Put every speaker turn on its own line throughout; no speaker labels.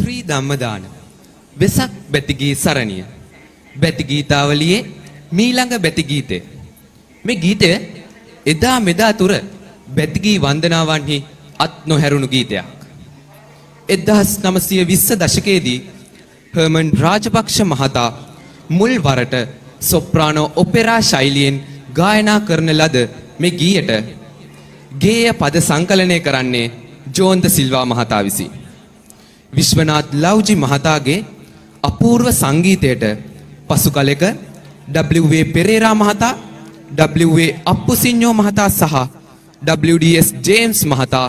ශ්‍රී ධම්මදාන වෙසක් බැතිගී සරණිය බැති ගීතාවලියේ මීළඟ බැති ගීතය. මේ ගීතය එදා මෙදා තුර බැතිගී වන්දනාවන්හි අත් නොහැරුණු ගීතයක්. 1920 දශකයේදී හර්මන් රාජපක්ෂ මහතා මුල් වරට සොප්‍රානෝ ඔපෙරා ශෛලියෙන් ගායනා කරන ලද මේ ගීයට ගේය පද සංකලනය කරන්නේ ජෝන්ද සිල්වා මහතා විසින්. විශ්වනාත් ලව්ජි මහතාගේ අපූර්ව සංගීතයට පසු කලෙක W.A. පෙරේරා මහතා, W.A. අප්පුසිඤ්ඤෝ මහතා සහ W.D.S. ජේම්ස් මහතා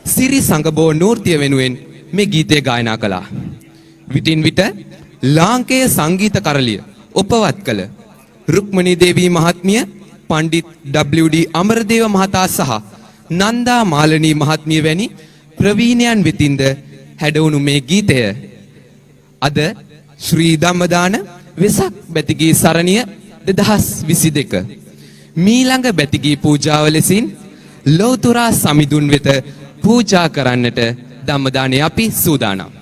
සිරි සංගබෝ නෘත්‍ය වෙනුවෙන් මේ ගීතය ගායනා කළා. විටින් විට ලාංකේය සංගීත කරලිය උපවත් කළ රුක්මනී දේවී මහත්මිය, පණ්ඩිත් W.D. අමරදේව මහතා සහ නන්දා මාලනී මහත්මිය වැනි ප්‍රවීණයන් වෙතින්ද හැඩවුණු මේ ගීතය අද ශ්‍රී ධම්මදාන වෙසක් බැතිගී සරණිය 2022 මීළඟ බැතිගී පූජාව ලෙසින් ලෝතුරා සමිඳුන් වෙත පූජා කරන්නට ධම්මදානය අපි සූදානම්.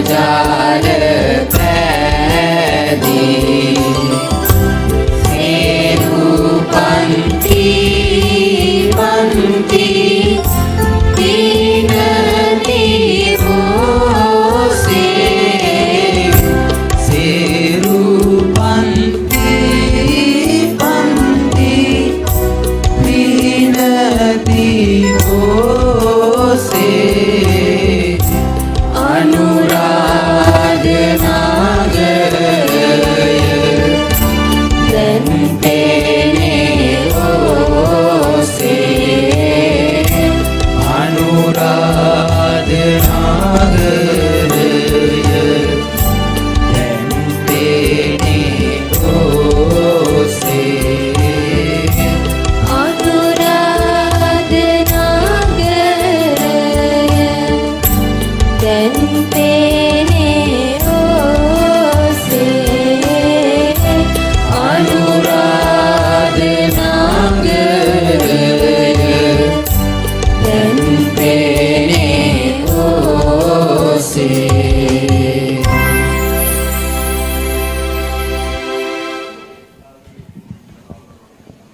Jale